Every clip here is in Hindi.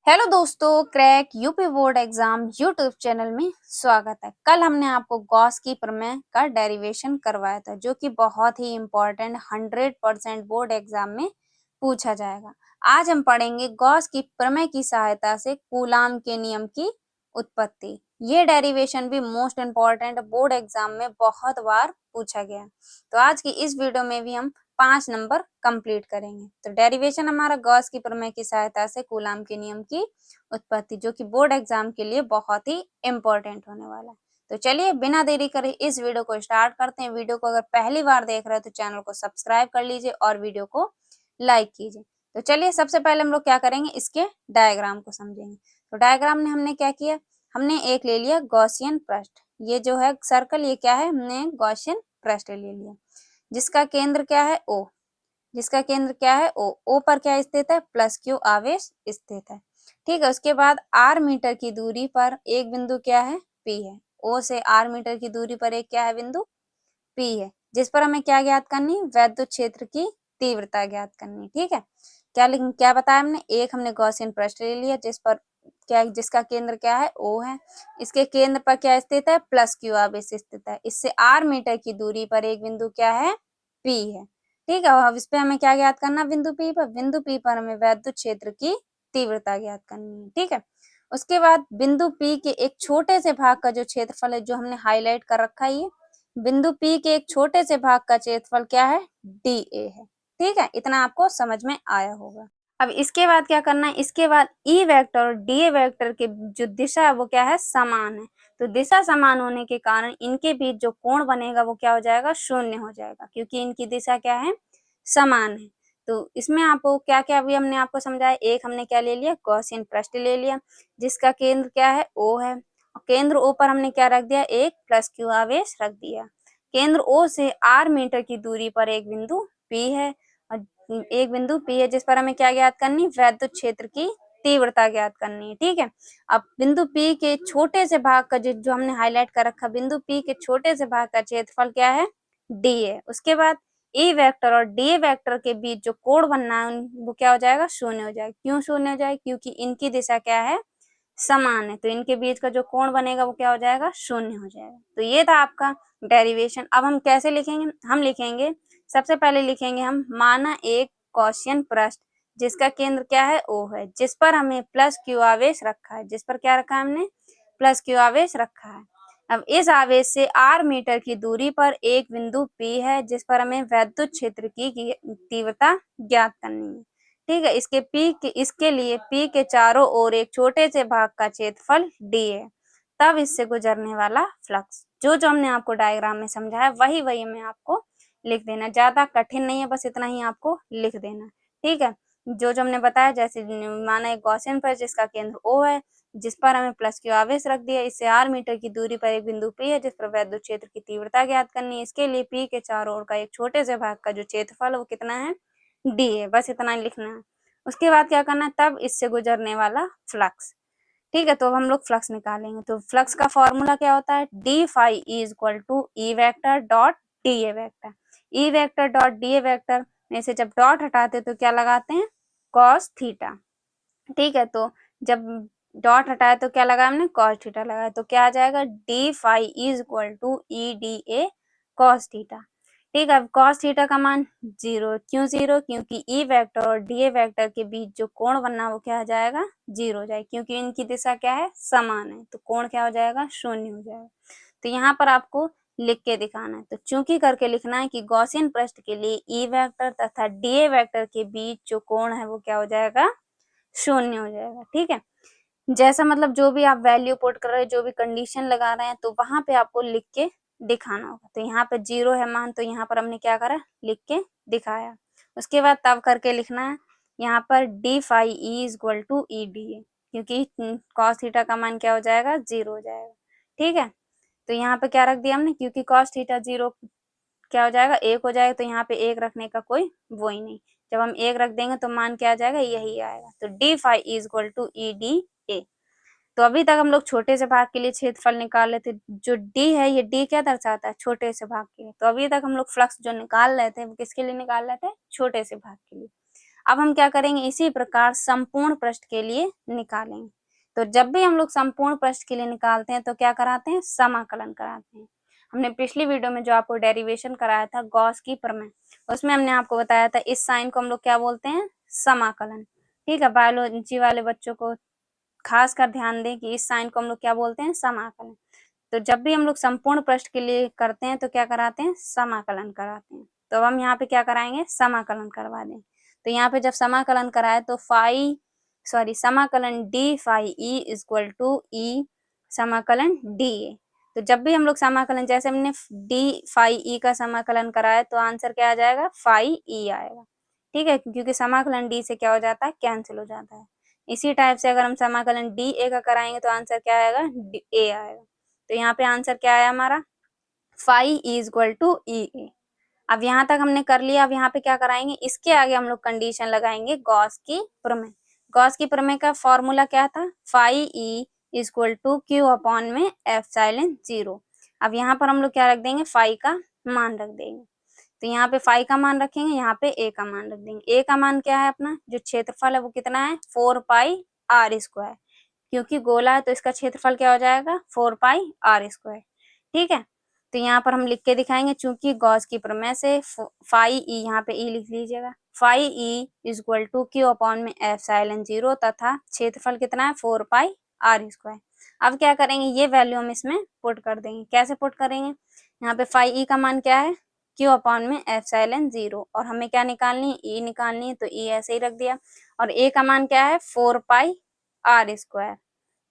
हेलो दोस्तों, crack UP board exam YouTube channel में स्वागत है। कल हमने आपको गॉस की प्रमेय का डेरिवेशन करवाया था, जो कि बहुत ही इम्पोर्टेंट 100% बोर्ड एग्जाम में पूछा जाएगा। आज हम पढ़ेंगे गॉस की प्रमेय की सहायता से कूलाम के नियम की उत्पत्ति। ये डेरिवेशन भी मोस्ट इम्पोर्टेंट बोर्ड एग्जाम में बहुत बार पूछा गया है। तो आज की इस वीडियो में भी हम 5 नंबर कंप्लीट करेंगे। तो डेरिवेशन हमारा गॉस की प्रमेय की सहायता से कूलाम के नियम की उत्पत्ति, जो कि बोर्ड एग्जाम के लिए बहुत ही इम्पोर्टेंट होने वाला है। तो चलिए बिना देरी करे इस वीडियो को स्टार्ट करते हैं। वीडियो को अगर पहली बार देख रहे हो तो चैनल को सब्सक्राइब कर लीजिए और वीडियो को लाइक कीजिए। तो चलिए सबसे पहले हम लोग क्या करेंगे, इसके डायग्राम को समझेंगे। तो डायग्राम में हमने क्या किया, हमने एक ले लिया गॉसियन पृष्ठ। ये जो है सर्कल, ये क्या है, हमने गॉसियन पृष्ठ ले लिया जिसका केंद्र क्या है ओ। जिसका केंद्र क्या है ओ। ओ पर क्या स्थित है, प्लस क्यू आवेश स्थित है। ठीक है। उसके बाद आर मीटर की दूरी पर एक बिंदु क्या है, पी है। ओ से आर मीटर की दूरी पर एक क्या है, बिंदु पी है, जिस पर हमें क्या ज्ञात करनी, वैद्युत क्षेत्र की तीव्रता ज्ञात करनी। ठीक है। क्या बताया हमने, एक हमने गॉसियन पृष्ठ ले लिया जिस पर क्या, जिसका केंद्र क्या है ओ है। इसके केंद्र पर क्या स्थित है, प्लस क्यू आवेश स्थित है। इससे आर मीटर की दूरी पर एक बिंदु क्या है, पी है। ठीक है। अब इस पे हमें क्या ज्ञात करना, बिंदु पी पर। बिंदु पी पर हमें वैद्युत क्षेत्र की तीव्रता ज्ञात करनी है। ठीक है। उसके बाद बिंदु पी के एक छोटे से भाग का जो क्षेत्रफल है, जो हमने हाईलाइट कर रखा है, ये बिंदु पी के एक छोटे से भाग का क्षेत्रफल क्या है, डी ए है। ठीक है। इतना आपको समझ में आया होगा। अब इसके बाद क्या करना है, इसके बाद ई वेक्टर और डी वेक्टर के जो दिशा है वो क्या है, समान है। तो दिशा समान होने के कारण इनके बीच जो कोण बनेगा वो क्या हो जाएगा, शून्य हो जाएगा, क्योंकि इनकी दिशा क्या है, समान है। तो इसमें आपको क्या क्या अभी हमने आपको समझाया, एक हमने क्या ले लिया, गॉसियन पृष्ठ ले लिया जिसका केंद्र क्या है ओ है। केंद्र ओ पर हमने क्या रख दिया, एक प्लस क्यू आवेश रख दिया। केंद्र ओ से आर मीटर की दूरी पर एक बिंदु पी है, एक बिंदु पी है जिस पर हमें क्या ज्ञात करनी, वैद्युत क्षेत्र की तीव्रता ज्ञात करनी है। ठीक है। अब बिंदु पी के छोटे से भाग का जो हमने हाईलाइट कर रखा, बिंदु पी के छोटे से भाग का क्षेत्रफल क्या है, डी है। उसके बाद ई वेक्टर और डी वेक्टर के बीच जो कोण बनना है वो क्या हो जाएगा, शून्य हो जाएगा। क्यों शून्य हो जाएगा, क्योंकि इनकी दिशा क्या है, समान है। तो इनके बीच का जो कोण बनेगा वो क्या हो जाएगा, शून्य हो जाएगा। तो ये था आपका डेरिवेशन। अब हम कैसे लिखेंगे, हम लिखेंगे सबसे पहले लिखेंगे हम, माना एक गॉसियन पृष्ठ जिसका केंद्र क्या है ओ है, जिस पर हमें प्लस क्यू आवेश रखा है। जिस पर क्या रखा है हमने, प्लस क्यू आवेश रखा है। अब इस आवेश से आर मीटर की दूरी पर एक बिंदु पी है जिस पर हमें वैद्युत क्षेत्र की तीव्रता ज्ञात करनी है। ठीक है। इसके लिए पी के चारों ओर एक छोटे से भाग का क्षेत्रफल डी है। तब इससे गुजरने वाला फ्लक्स, जो जो हमने आपको डायग्राम में समझाया वही वही में आपको लिख देना। ज्यादा कठिन नहीं है, बस इतना ही आपको लिख देना। ठीक है। जो जो हमने बताया, जैसे माना एक गॉसियन पर जिसका केंद्र ओ है, जिस पर हमें प्लस क्यू आवेश रख दिया। इससे आर मीटर की दूरी पर एक बिंदु पी है जिस पर वैद्युत क्षेत्र की तीव्रता ज्ञात करनी है। इसके लिए पी के चारों ओर का एक छोटे से भाग का जो क्षेत्रफल है वो कितना है, डी है। बस इतना ही लिखना है। उसके बाद क्या करना है, तब इससे गुजरने वाला फ्लक्स। ठीक है। तो हम लोग फ्लक्स निकालेंगे। तो फ्लक्स का फॉर्मूला क्या होता है, D phi is equal to E vector dot D A vector. E vector dot D A vector में से जब डॉट हटाते तो क्या लगाते हैं, कॉस थीटा। ठीक है। तो जब डॉट हटाया तो क्या लगा हमने, कॉस थीटा लगाया। तो क्या आ जाएगा, D phi is equal to E D A cos theta. ठीक है। कॉस थीटा का मान 0। क्यों 0, क्योंकि ई वेक्टर और डी ए वेक्टर के बीच जो कोण बनना वो क्या हो जाएगा, 0 हो जाएगा, क्योंकि इनकी दिशा क्या है, समान है। तो कोण क्या हो जाएगा, शून्य हो जाएगा। तो यहाँ पर आपको लिख के दिखाना है। तो चूंकि करके लिखना है कि गॉसियन पृष्ठ के लिए ई वेक्टर तथा डी ए वेक्टर के बीच जो कोण है वो क्या हो जाएगा, शून्य हो जाएगा। ठीक है। जैसा मतलब जो भी आप वैल्यू पुट कर रहे हैं, जो भी कंडीशन लगा रहे हैं, तो वहां पे आपको लिख के दिखाना होगा। तो यहाँ पे 0 है मान, तो यहाँ पर हमने क्या करा, लिख के दिखाया। उसके बाद तब करके लिखना है यहाँ पर D phi is equal to E D A, क्योंकि कॉस थीटा का मान क्या हो जाएगा, 0 हो जाएगा। ठीक है। तो यहाँ पे क्या रख दिया हमने, क्योंकि कॉस थीटा 0 क्या हो जाएगा, 1 हो जाएगा। तो यहाँ पे 1 रखने का कोई वो ही नहीं। जब हम 1 रख देंगे तो मान क्या आ जाएगा, यही आएगा। तो D phi is equal to E D A. तो अभी तक हम लोग छोटे से भाग के लिए क्षेत्रफल निकाल लेते। जो डी है, ये डी क्या दर्शाता है, छोटे से भाग के लिए। तो अभी तक हम लोग फ्लक्स जो निकाल रहे थे वो किसके लिए निकाल रहे थे, छोटे से भाग के लिए। अब हम क्या करेंगे, इसी प्रकार संपूर्ण पृष्ठ के लिए निकालेंगे। तो जब भी हम लोग संपूर्ण पृष्ठ के लिए निकालते हैं तो क्या कराते हैं, समाकलन कराते हैं। हमने पिछली वीडियो में जो आपको डेरिवेशन कराया था गॉस की प्रमेय, उसमें हमने आपको बताया था इस साइन को हम लोग क्या बोलते हैं, समाकलन। ठीक है, बायोलॉजी वाले बच्चों को खास कर ध्यान दें कि इस साइन को हम लोग क्या बोलते हैं, समाकलन। तो जब भी हम लोग संपूर्ण पृष्ठ के लिए करते हैं तो क्या कराते हैं, समाकलन कराते हैं। तो अब हम यहाँ पे क्या कराएंगे, समाकलन करवा दें। तो यहाँ पे जब समाकलन कराए तो समाकलन D phi E equal to E समाकलन डी ए। तो जब भी हम लोग समाकलन, जैसे हमने डी फाई ई का समाकलन कराया तो आंसर क्या आ जाएगा, फाई ई आएगा। ठीक है, क्योंकि समाकलन डी से क्या हो जाता है, कैंसिल हो जाता है। इसी टाइप से अगर हम समाकलन डी ए का कराएंगे तो आंसर क्या आएगा, ए आएगा। तो यहाँ पे आंसर क्या आया हमारा, phi E equal to E A. अब यहाँ तक हमने कर लिया। अब यहाँ पे क्या कराएंगे, इसके आगे हम लोग कंडीशन लगाएंगे गॉस की प्रमेय। गॉस की प्रमेय का फॉर्मूला क्या था, phi E equal to Q upon में एप्सिलॉन जीरो। अब यहाँ पर हम लोग क्या रख देंगे, फाई का मान रख देंगे। तो यहाँ पे फाई का मान रखेंगे, यहाँ पे ए का मान रख देंगे। ए का मान क्या है, अपना जो क्षेत्रफल है वो कितना है, 4 पाई आर स्क्वायर। क्योंकि गोला है तो इसका क्षेत्रफल क्या हो जाएगा, 4 पाई आर स्क्वायर। ठीक है, तो यहाँ पर हम लिख के दिखाएंगे, चूंकि गॉस की प्रमेय से फाई ई, यहाँ पे ई लिख लीजिएगा, phi E equal to Q upon में एप्सिलॉन जीरो तथा क्षेत्रफल कितना है, 4 पाई आर स्क्वायर। अब क्या करेंगे, ये वैल्यू हम इसमें पुट कर देंगे। कैसे पुट करेंगे, यहाँ पे फाई ई का मान क्या है, क्यू अपॉन में एप्सिलॉन जीरो, और हमें क्या निकालनी है, ई निकालनी है, तो ई ऐसे ही रख दिया। और ए का मान क्या है, 4 पाई आर स्क्वायर।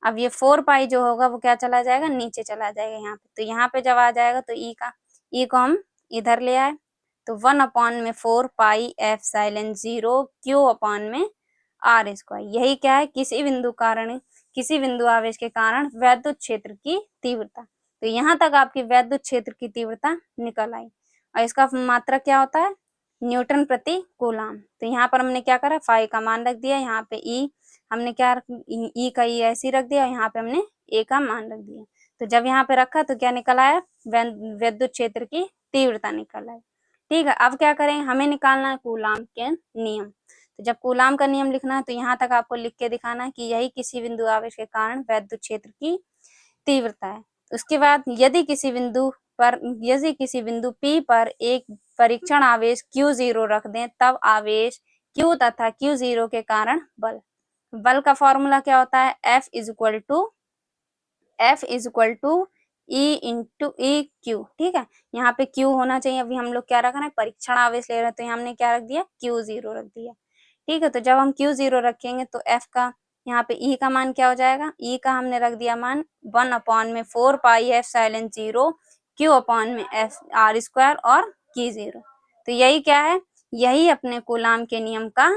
अब ये 4 पाई जो होगा वो क्या चला जाएगा, नीचे चला जाएगा यहाँ पे। तो यहाँ पे जब आ जाएगा तो ई को हम इधर ले आए, तो 1 अपॉन में 4 pi epsilon zero Q upon में आर स्क्वायर। यही क्या है, किसी बिंदु आवेश के कारण वैद्युत क्षेत्र की तीव्रता। तो यहाँ तक आपकी वैद्युत क्षेत्र की तीव्रता निकल आई। और इसका मात्रक क्या होता है, न्यूटन प्रति कूलाम। तो यहाँ पर हमने क्या करा, फाई का मान रख दिया, यहाँ पे ई हमने क्या ई का ई ऐसे रख दिया, यहाँ पे हमने ए का मान रख दिया। तो जब यहाँ पे रखा तो क्या निकल आया, विद्युत क्षेत्र की तीव्रता निकल आई। ठीक है, अब क्या करेंगे, हमें निकालना है कूलाम के नियम। तो जब कूलाम का नियम लिखना है तो यहाँ तक आपको लिख के दिखाना है कि यही किसी बिंदु आवेश के कारण वैद्युत क्षेत्र की तीव्रता है। उसके बाद यदि किसी बिंदु P पर एक परीक्षण आवेश Q0 रख दें, तब आवेश Q तथा Q0 के कारण बल का फॉर्मूला क्या होता है, F is equal to E into E Q. ठीक है, यहाँ पे Q होना चाहिए। अभी हम लोग क्या रख रहे हैं, परीक्षण आवेश ले रहे हैं, तो यहाँ हमने क्या रख दिया, Q0 रख दिया। ठीक है, तो जब हम Q0 रखेंगे तो F का, यहाँ पे E का मान क्या हो जाएगा, E का हमने रख दिया मान 1 अपॉन में 4 pi epsilon zero Q upon में एफ आर स्क्वायर और Q0। तो यही क्या है, यही अपने कूलाम के नियम का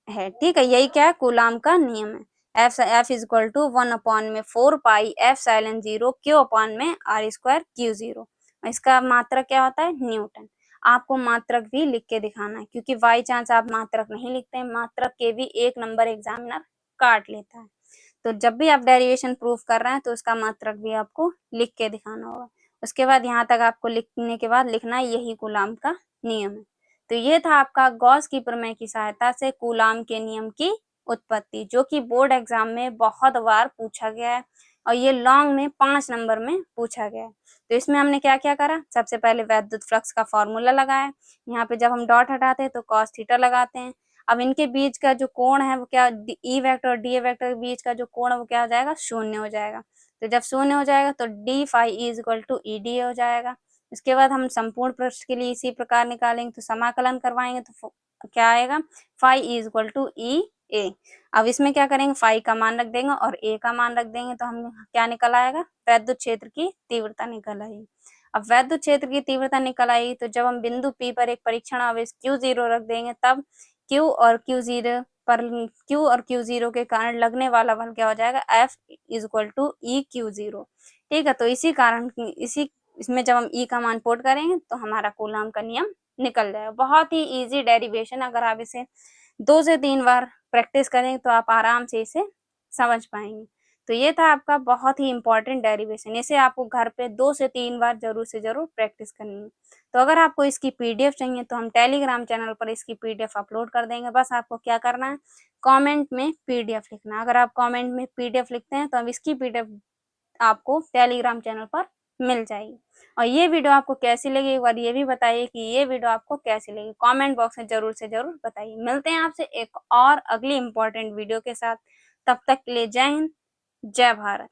है। ठीक है, यही क्या है, कूलाम का नियम है। F is equal to 1 upon में 4 pi epsilon zero Q upon में आर स्क्वायर Q0। इसका मात्रक क्या होता है, न्यूटन। आपको मात्रक भी लिख के दिखाना है, क्योंकि बाई चांस आप मात्रक नहीं लिखते हैं, मात्रक के भी 1 नंबर एग्जामिनर काट लेता है। तो जब भी आप डेरिवेशन प्रूफ कर रहे हैं तो उसका मात्रक भी आपको लिख के दिखाना होगा। उसके बाद यहाँ तक आपको लिखने के बाद लिखना है यही कूलाम का नियम है। तो ये था आपका गॉस की प्रमेय की सहायता से कूलाम के नियम की उत्पत्ति, जो कि बोर्ड एग्जाम में बहुत बार पूछा गया है और ये लॉन्ग में 5 नंबर में पूछा गया है। तो इसमें हमने क्या क्या करा, सबसे पहले वैद्युत फ्लक्स का फॉर्मूला लगाया। यहाँ पे जब हम डॉट हटाते हैं तो कॉस थीटा लगाते हैं। अब इनके बीच का जो कोण है वो क्या, ई वेक्टर और डी वेक्टर के बीच का जो कोण है वो क्या हो जाएगा, शून्य हो जाएगा। तो जब शून्य हो जाएगा तो D phi E is equal to E D हो जाएगा। इसके बाद हम संपूर्ण पृष्ठ के लिए इसी प्रकार निकालेंगे, तो समाकलन करवाएंगे तो क्या आएगा, phi E is equal to E A. अब इसमें क्या करेंगे, फाई का मान रख देंगे और ए का मान रख देंगे, तो हम क्या निकल आएगा, वैद्युत क्षेत्र की तीव्रता निकल आई। अब वैद्युत क्षेत्र की तीव्रता निकल आई तो जब हम बिंदु P पर एक परीक्षण आवेश Q0 रख देंगे, तब Q और Q0 के कारण लगने वाला बल क्या हो जाएगा, F is equal to E Q0। ठीक है, तो इसमें जब हम E का मान पुट करेंगे तो हमारा कूलाम का नियम निकल जाएगा। बहुत ही इजी डेरिवेशन, अगर आप इसे 2 से 3 बार प्रैक्टिस करें तो आप आराम से इसे समझ पाएंगे। तो ये था आपका बहुत ही इंपॉर्टेंट डेरिवेशन। इसे आपको घर पे 2 से 3 बार ज़रूर से ज़रूर प्रैक्टिस करनी है। तो अगर आपको इसकी पीडीएफ चाहिए तो हम टेलीग्राम चैनल पर इसकी पीडीएफ अपलोड कर देंगे। बस आपको क्या करना है, कमेंट में पीडीएफ लिखना है। अगर आप कमेंट में पीडीएफ लिखते हैं तो हम इसकी पीडीएफ आपको टेलीग्राम चैनल पर मिल जाएगी। और ये वीडियो आपको कैसी लगी, एक बार ये भी बताइए कि ये वीडियो आपको कैसी लगी, कमेंट बॉक्स में ज़रूर से ज़रूर बताइए। मिलते हैं आपसे एक और अगली इम्पोर्टेंट वीडियो के साथ। तब तक के लिए जय हिंद, जय भारत।